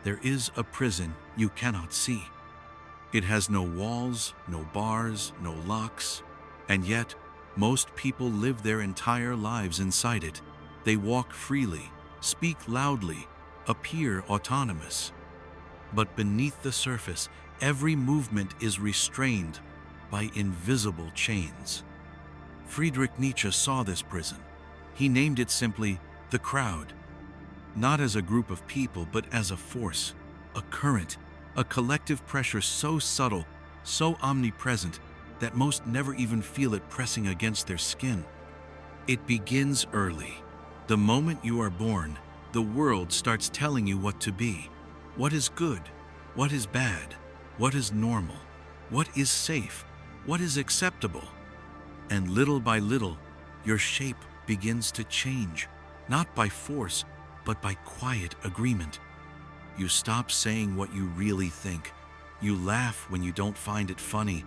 there is a prison you cannot see. It has no walls, no bars, no locks, and yet most people live their entire lives inside it. They walk freely, speak loudly, appear autonomous. But beneath the surface, every movement is restrained by invisible chains. Friedrich Nietzsche saw this prison. He named it simply the crowd, not as a group of people, but as a force, a current, a collective pressure so subtle, so omnipresent, that most never even feel it pressing against their skin. It begins early. The moment you are born, the world starts telling you what to be, what is good, what is bad, what is normal, what is safe, what is acceptable. And little by little, your shape begins to change, not by force, but by quiet agreement. You stop saying what you really think. You laugh when you don't find it funny.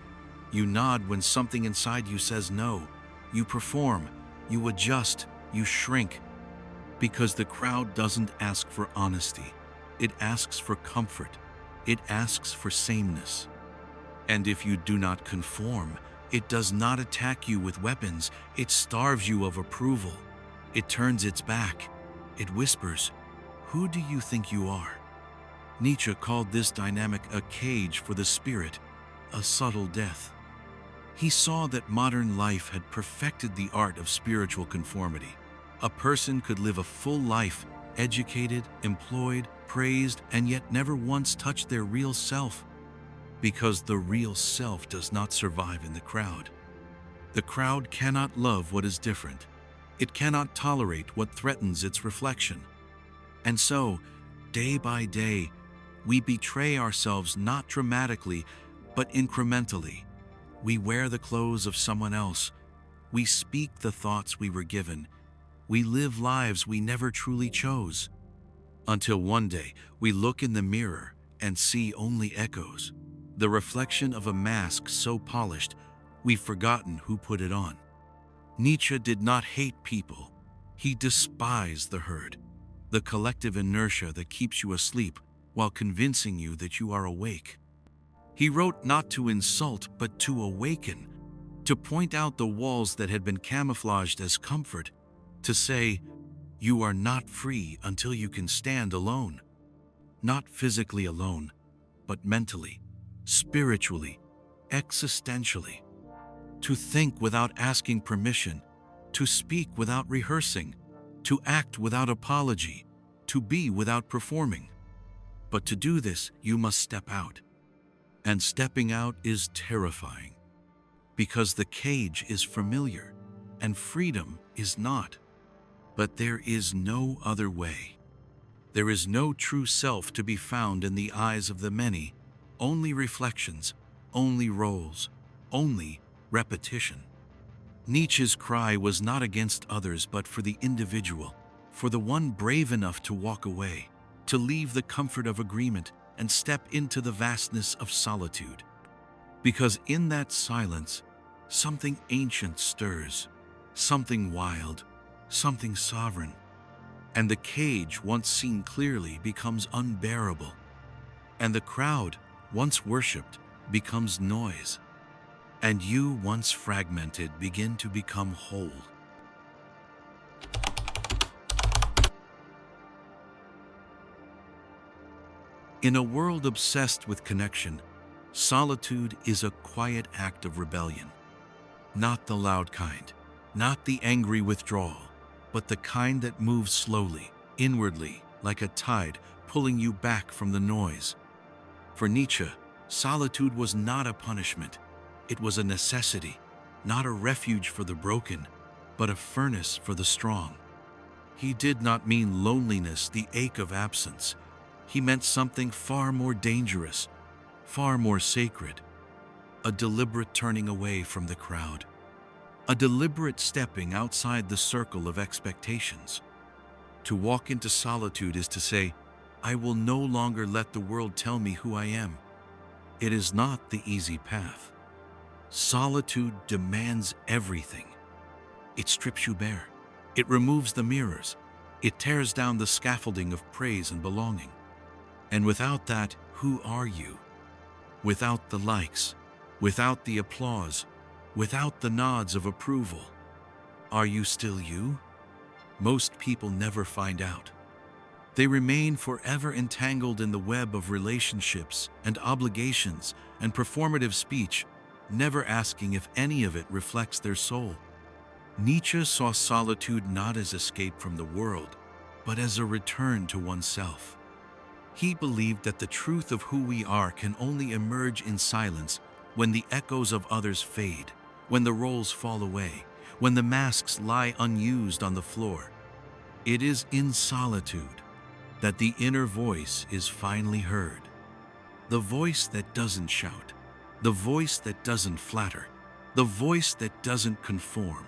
You nod when something inside you says no. You perform, you adjust, you shrink. Because the crowd doesn't ask for honesty. It asks for comfort. It asks for sameness. And if you do not conform, it does not attack you with weapons. It starves you of approval. It turns its back. It whispers, "Who do you think you are?" Nietzsche called this dynamic a cage for the spirit, a subtle death. He saw that modern life had perfected the art of spiritual conformity. A person could live a full life, educated, employed, praised, and yet never once touched their real self, because the real self does not survive in the crowd. The crowd cannot love what is different. It cannot tolerate what threatens its reflection. And so, day by day, we betray ourselves not dramatically, but incrementally. We wear the clothes of someone else. We speak the thoughts we were given. We live lives we never truly chose. Until one day, we look in the mirror and see only echoes, the reflection of a mask so polished, we've forgotten who put it on. Nietzsche did not hate people. He despised the herd, the collective inertia that keeps you asleep while convincing you that you are awake. He wrote not to insult, but to awaken, to point out the walls that had been camouflaged as comfort, to say, you are not free until you can stand alone. Not physically alone, but mentally, spiritually, existentially. To think without asking permission, to speak without rehearsing, to act without apology, to be without performing. But to do this, you must step out. And stepping out is terrifying, because the cage is familiar and freedom is not. But there is no other way. There is no true self to be found in the eyes of the many, only reflections, only roles, only repetition. Nietzsche's cry was not against others but for the individual, for the one brave enough to walk away, to leave the comfort of agreement and step into the vastness of solitude. Because in that silence, something ancient stirs, something wild, something sovereign, and the cage, once seen clearly, becomes unbearable, and the crowd, once worshipped, becomes noise, and you, once fragmented, begin to become whole. In a world obsessed with connection, solitude is a quiet act of rebellion. Not the loud kind, not the angry withdrawal, but the kind that moves slowly, inwardly, like a tide, pulling you back from the noise. For Nietzsche, solitude was not a punishment. It was a necessity, not a refuge for the broken, but a furnace for the strong. He did not mean loneliness, the ache of absence. He meant something far more dangerous, far more sacred, a deliberate turning away from the crowd, a deliberate stepping outside the circle of expectations. To walk into solitude is to say, I will no longer let the world tell me who I am. It is not the easy path. Solitude demands everything. It strips you bare. It removes the mirrors. It tears down the scaffolding of praise and belonging. And without that, who are you? Without the likes, without the applause, without the nods of approval, are you still you? Most people never find out. They remain forever entangled in the web of relationships and obligations and performative speech, never asking if any of it reflects their soul. Nietzsche saw solitude not as escape from the world, but as a return to oneself. He believed that the truth of who we are can only emerge in silence when the echoes of others fade, when the roles fall away, when the masks lie unused on the floor. It is in solitude that the inner voice is finally heard. The voice that doesn't shout, the voice that doesn't flatter, the voice that doesn't conform,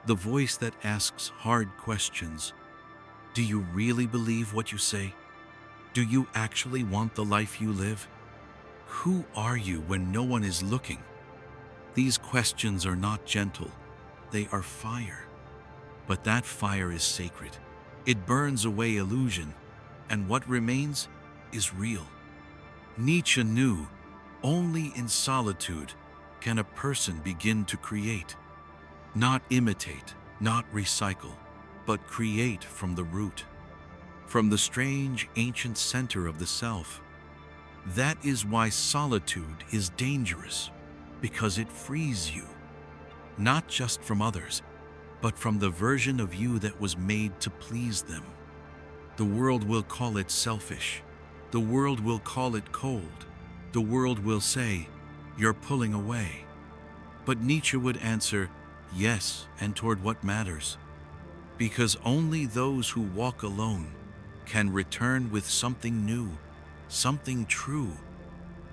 the voice that asks hard questions. Do you really believe what you say? Do you actually want the life you live? Who are you when no one is looking? These questions are not gentle, they are fire. But that fire is sacred. It burns away illusion, and what remains is real. Nietzsche knew only in solitude can a person begin to create. Not imitate, not recycle, but create from the root, from the strange ancient center of the self. That is why solitude is dangerous, because it frees you, not just from others, but from the version of you that was made to please them. The world will call it selfish. The world will call it cold. The world will say, "You're pulling away." But Nietzsche would answer, "Yes, and toward what matters." Because only those who walk alone can return with something new, something true.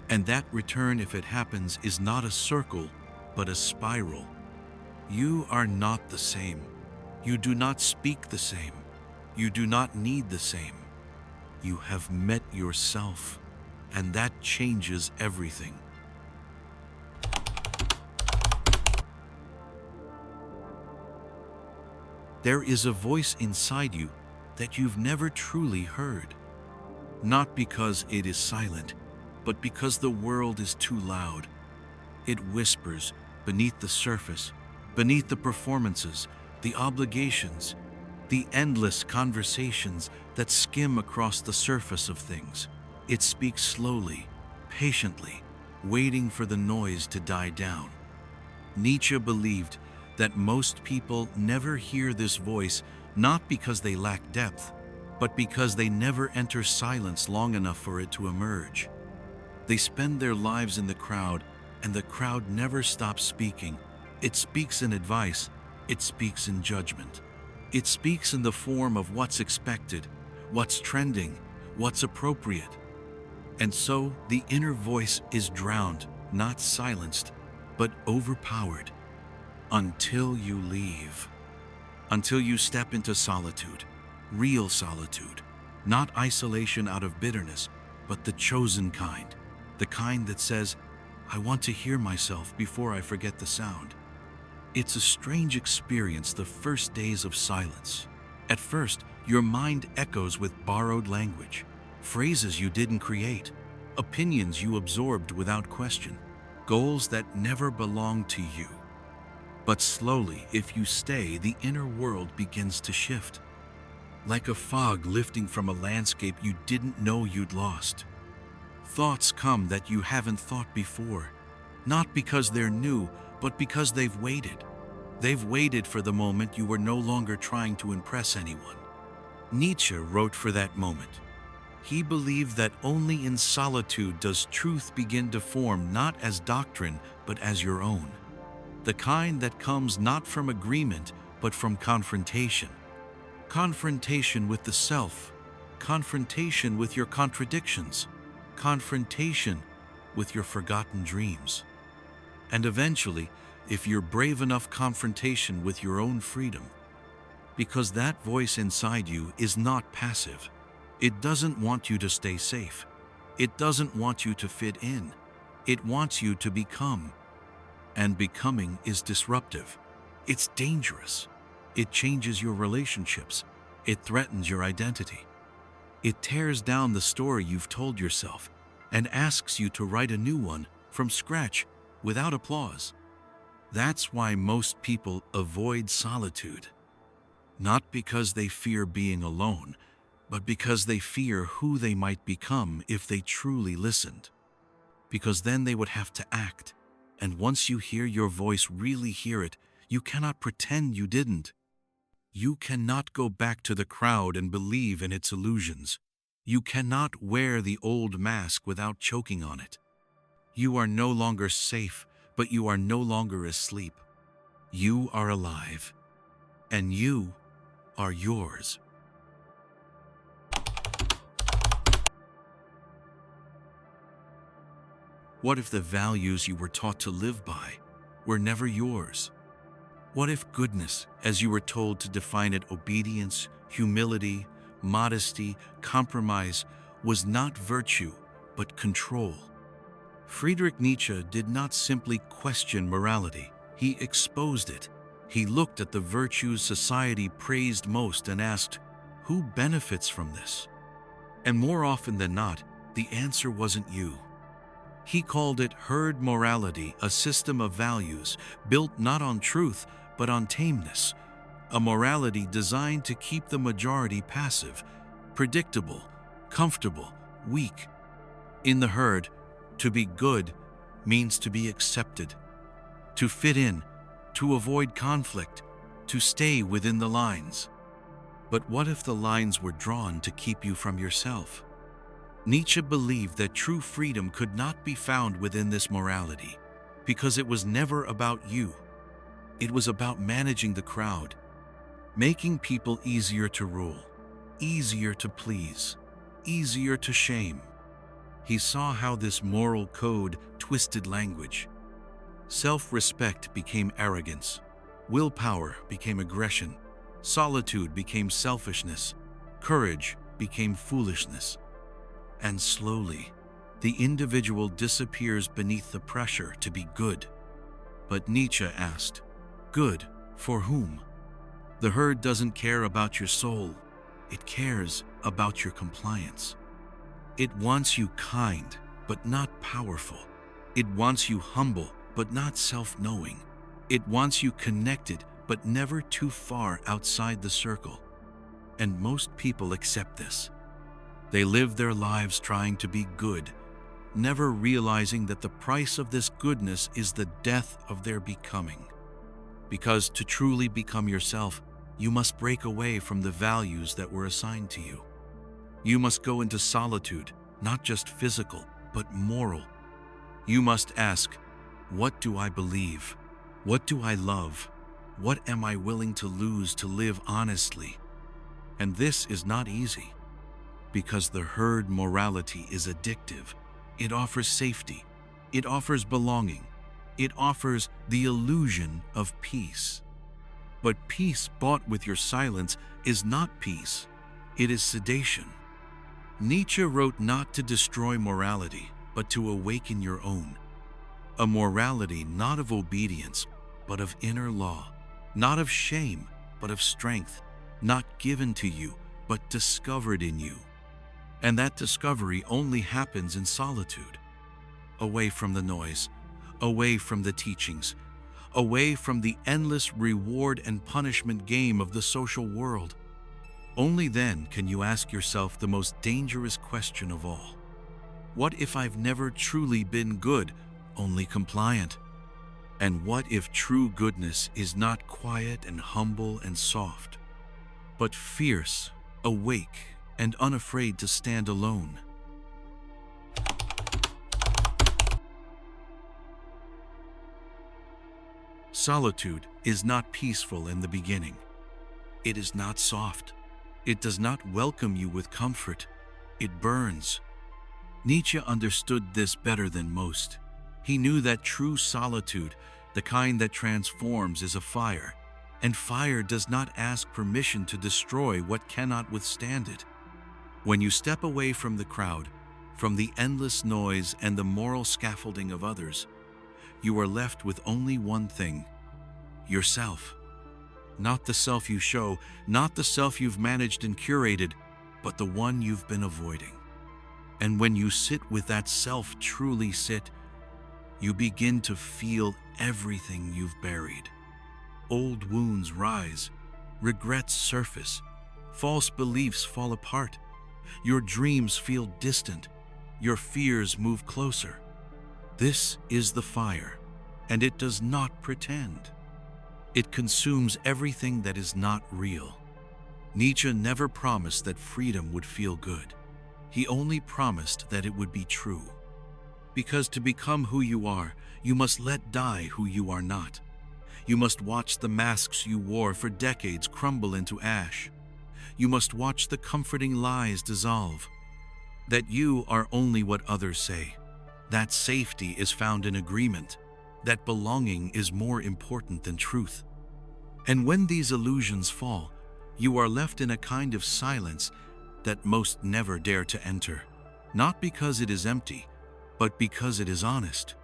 And that return, if it happens, is not a circle, but a spiral. You are not the same. You do not speak the same. You do not need the same. You have met yourself, and that changes everything. There is a voice inside you that you've never truly heard. Not because it is silent, but because the world is too loud. It whispers beneath the surface, beneath the performances, the obligations, the endless conversations that skim across the surface of things. It speaks slowly, patiently, waiting for the noise to die down. Nietzsche believed that most people never hear this voice, not because they lack depth, but because they never enter silence long enough for it to emerge. They spend their lives in the crowd, and the crowd never stops speaking. It speaks in advice, it speaks in judgment. It speaks in the form of what's expected, what's trending, what's appropriate. And so the inner voice is drowned, not silenced, but overpowered. Until you leave. Until you step into solitude, real solitude. Not isolation out of bitterness, but the chosen kind. The kind that says, "I want to hear myself before I forget the sound." It's a strange experience the first days of silence. At first, your mind echoes with borrowed language, phrases you didn't create, opinions you absorbed without question, goals that never belonged to you. But slowly, if you stay, the inner world begins to shift. Like a fog lifting from a landscape you didn't know you'd lost. Thoughts come that you haven't thought before, not because they're new, but because they've waited. They've waited for the moment you were no longer trying to impress anyone. Nietzsche wrote for that moment. He believed that only in solitude does truth begin to form, not as doctrine, but as your own. The kind that comes not from agreement, but from confrontation. Confrontation with the self, confrontation with your contradictions, confrontation with your forgotten dreams. And eventually, if you're brave enough, confrontation with your own freedom. Because that voice inside you is not passive. It doesn't want you to stay safe. It doesn't want you to fit in. It wants you to become. And becoming is disruptive. It's dangerous. It changes your relationships. It threatens your identity. It tears down the story you've told yourself and asks you to write a new one from scratch without applause. That's why most people avoid solitude. Not because they fear being alone, but because they fear who they might become if they truly listened. Because then they would have to act, and once you hear your voice, really hear it, you cannot pretend you didn't. You cannot go back to the crowd and believe in its illusions. You cannot wear the old mask without choking on it. You are no longer safe, but you are no longer asleep. You are alive, and you are yours. What if the values you were taught to live by were never yours? What if goodness, as you were told to define it, obedience, humility, modesty, compromise, was not virtue, but control? Friedrich Nietzsche did not simply question morality, he exposed it. He looked at the virtues society praised most and asked, who benefits from this? And more often than not, the answer wasn't you. He called it herd morality, a system of values built not on truth, but on tameness, a morality designed to keep the majority passive, predictable, comfortable, weak. In the herd, to be good means to be accepted, to fit in, to avoid conflict, to stay within the lines. But what if the lines were drawn to keep you from yourself? Nietzsche believed that true freedom could not be found within this morality, because it was never about you. It was about managing the crowd, making people easier to rule, easier to please, easier to shame. He saw how this moral code twisted language. Self-respect became arrogance, willpower became aggression, solitude became selfishness, courage became foolishness. And slowly, the individual disappears beneath the pressure to be good. But Nietzsche asked, good for whom? The herd doesn't care about your soul, it cares about your compliance. It wants you kind, but not powerful. It wants you humble, but not self-knowing. It wants you connected, but never too far outside the circle. And most people accept this. They live their lives trying to be good, never realizing that the price of this goodness is the death of their becoming. Because to truly become yourself, you must break away from the values that were assigned to you. You must go into solitude, not just physical, but moral. You must ask, what do I believe? What do I love? What am I willing to lose to live honestly? And this is not easy. Because the herd morality is addictive. It offers safety. It offers belonging. It offers the illusion of peace. But peace bought with your silence is not peace. It is sedation. Nietzsche wrote not to destroy morality, but to awaken your own. A morality not of obedience, but of inner law. Not of shame, but of strength. Not given to you, but discovered in you. And that discovery only happens in solitude, away from the noise, away from the teachings, away from the endless reward and punishment game of the social world. Only then can you ask yourself the most dangerous question of all. What if I've never truly been good, only compliant? And what if true goodness is not quiet and humble and soft, but fierce, awake, and unafraid to stand alone? Solitude is not peaceful in the beginning. It is not soft. It does not welcome you with comfort. It burns. Nietzsche understood this better than most. He knew that true solitude, the kind that transforms, is a fire, and fire does not ask permission to destroy what cannot withstand it. When you step away from the crowd, from the endless noise and the moral scaffolding of others, you are left with only one thing: yourself. Not the self you show, not the self you've managed and curated, but the one you've been avoiding. And when you sit with that self, truly sit, you begin to feel everything you've buried. Old wounds rise, regrets surface, false beliefs fall apart, your dreams feel distant, your fears move closer. This is the fire, and it does not pretend. It consumes everything that is not real. Nietzsche never promised that freedom would feel good. He only promised that it would be true. Because to become who you are, you must let die who you are not. You must watch the masks you wore for decades crumble into ash. You must watch the comforting lies dissolve. That you are only what others say. That safety is found in agreement. That belonging is more important than truth. And when these illusions fall, you are left in a kind of silence that most never dare to enter, not because it is empty, but because it is honest.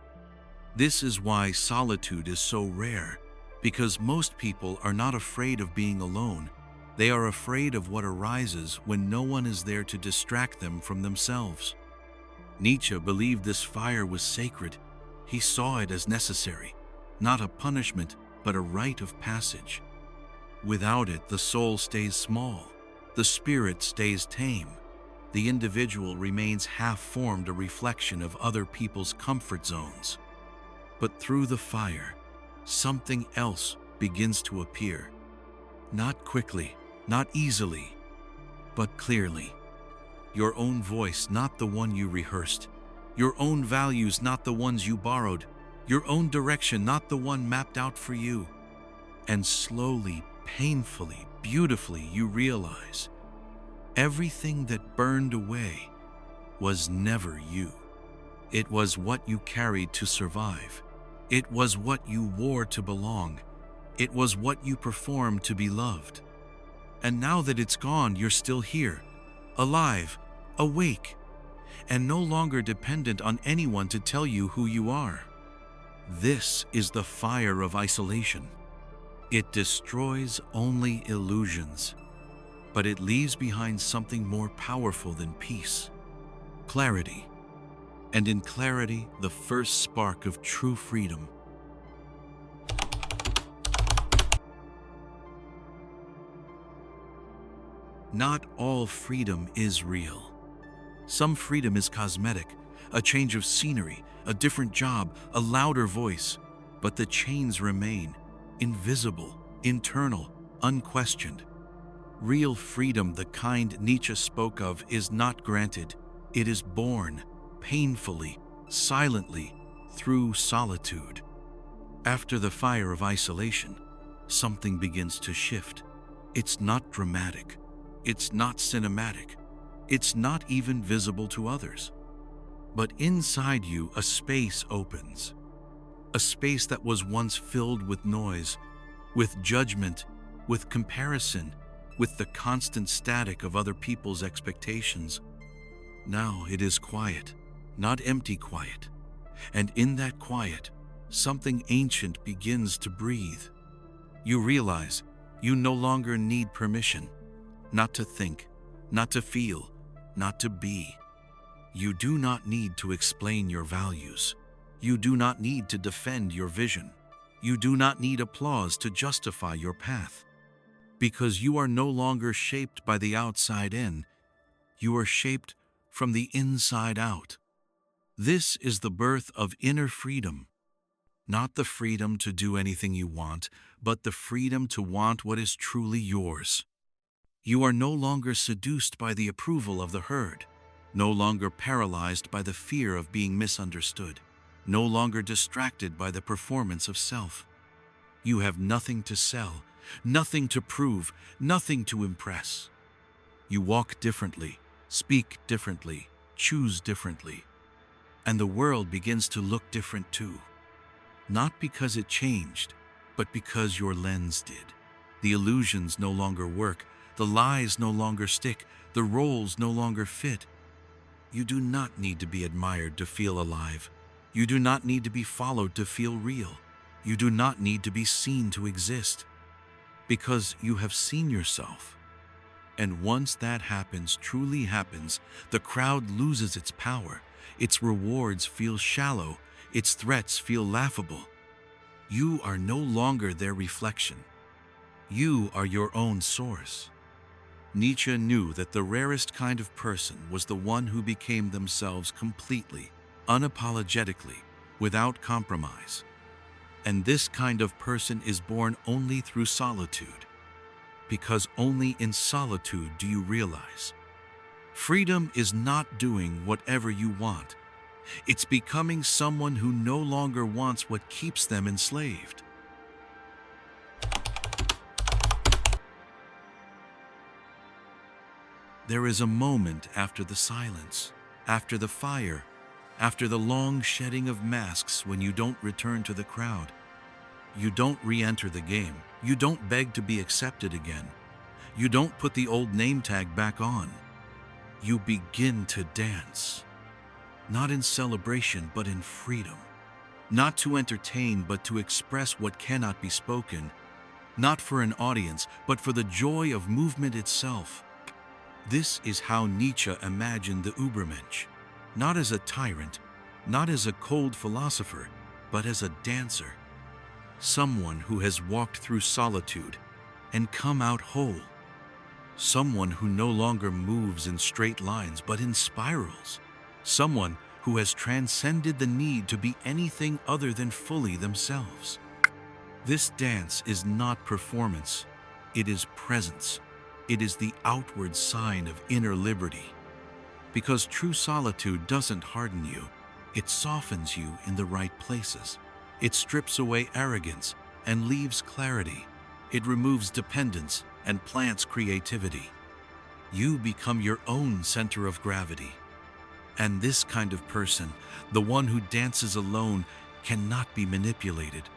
This is why solitude is so rare, because most people are not afraid of being alone. They are afraid of what arises when no one is there to distract them from themselves. Nietzsche believed this fire was sacred. He saw it as necessary, not a punishment, but a rite of passage. Without it, the soul stays small, the spirit stays tame, the individual remains half-formed, a reflection of other people's comfort zones. But through the fire, something else begins to appear. Not quickly, not easily, but clearly. Your own voice, not the one you rehearsed. Your own values, not the ones you borrowed. Your own direction, not the one mapped out for you. And slowly, painfully, beautifully, you realize everything that burned away was never you. It was what you carried to survive. It was what you wore to belong. It was what you performed to be loved. And now that it's gone, you're still here, alive, awake, and no longer dependent on anyone to tell you who you are. This is the fire of isolation. It destroys only illusions, but it leaves behind something more powerful than peace: clarity. And in clarity, the first spark of true freedom. Not all freedom is real. Some freedom is cosmetic, a change of scenery, a different job, a louder voice, but the chains remain, invisible, internal, unquestioned. Real freedom, the kind Nietzsche spoke of, is not granted. It is born, painfully, silently, through solitude. After the fire of isolation, something begins to shift. It's not dramatic. It's not cinematic. It's not even visible to others. But inside you, a space opens. A space that was once filled with noise, with judgment, with comparison, with the constant static of other people's expectations. Now it is quiet, not empty quiet. And in that quiet, something ancient begins to breathe. You realize you no longer need permission, not to think, not to feel, not to be. You do not need to explain your values. You do not need to defend your vision. You do not need applause to justify your path. Because you are no longer shaped by the outside in. You are shaped from the inside out. This is the birth of inner freedom. Not the freedom to do anything you want, but the freedom to want what is truly yours. You are no longer seduced by the approval of the herd, no longer paralyzed by the fear of being misunderstood, no longer distracted by the performance of self. You have nothing to sell, nothing to prove, nothing to impress. You walk differently, speak differently, choose differently, and the world begins to look different too. Not because it changed, but because your lens did. The illusions no longer work, the lies no longer stick, the roles no longer fit. You do not need to be admired to feel alive. You do not need to be followed to feel real. You do not need to be seen to exist. Because you have seen yourself. And once that happens, truly happens, the crowd loses its power. Its rewards feel shallow. Its threats feel laughable. You are no longer their reflection. You are your own source. Nietzsche knew that the rarest kind of person was the one who became themselves completely, unapologetically, without compromise. And this kind of person is born only through solitude, because only in solitude do you realize. Freedom is not doing whatever you want. It's becoming someone who no longer wants what keeps them enslaved. There is a moment after the silence, after the fire, after the long shedding of masks when you don't return to the crowd. You don't re-enter the game. You don't beg to be accepted again. You don't put the old name tag back on. You begin to dance. Not in celebration, but in freedom. Not to entertain, but to express what cannot be spoken. Not for an audience, but for the joy of movement itself. This is how Nietzsche imagined the Übermensch, not as a tyrant, not as a cold philosopher, but as a dancer. Someone who has walked through solitude and come out whole. Someone who no longer moves in straight lines, but in spirals. Someone who has transcended the need to be anything other than fully themselves. This dance is not performance, it is presence. It is the outward sign of inner liberty. Because true solitude doesn't harden you, it softens you in the right places. It strips away arrogance and leaves clarity. It removes dependence and plants creativity. You become your own center of gravity. And this kind of person, the one who dances alone, cannot be manipulated.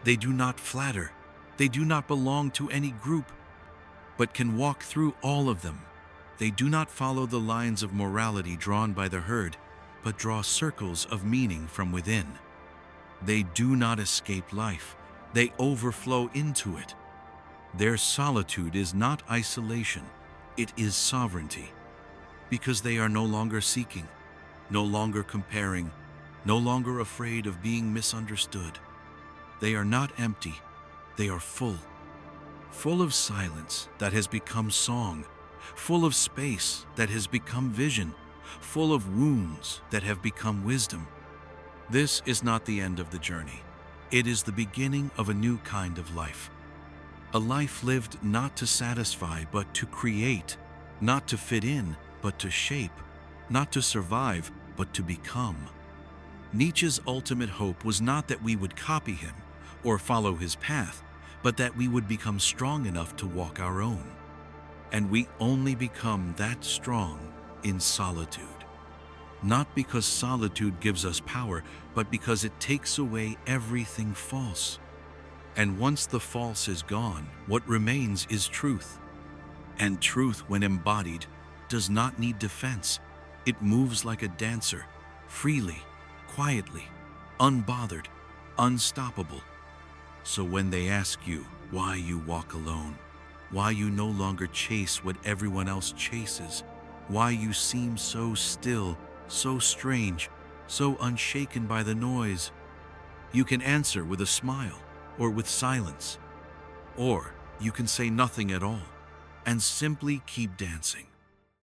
They do not flatter. They do not belong to any group, but can walk through all of them. They do not follow the lines of morality drawn by the herd, but draw circles of meaning from within. They do not escape life. They overflow into it. Their solitude is not isolation, it is sovereignty. Because they are no longer seeking, no longer comparing, no longer afraid of being misunderstood. They are not empty, they are full. Full of silence that has become song, full of space that has become vision, full of wounds that have become wisdom. This is not the end of the journey. It is the beginning of a new kind of life. A life lived not to satisfy, but to create, not to fit in, but to shape, not to survive, but to become. Nietzsche's ultimate hope was not that we would copy him or follow his path, but that we would become strong enough to walk our own. And we only become that strong in solitude. Not because solitude gives us power, but because it takes away everything false. And once the false is gone, what remains is truth. And truth, when embodied, does not need defense. It moves like a dancer, freely, quietly, unbothered, unstoppable. So when they ask you why you walk alone, why you no longer chase what everyone else chases, why you seem so still, so strange, so unshaken by the noise, you can answer with a smile or with silence. Or you can say nothing at all and simply keep dancing.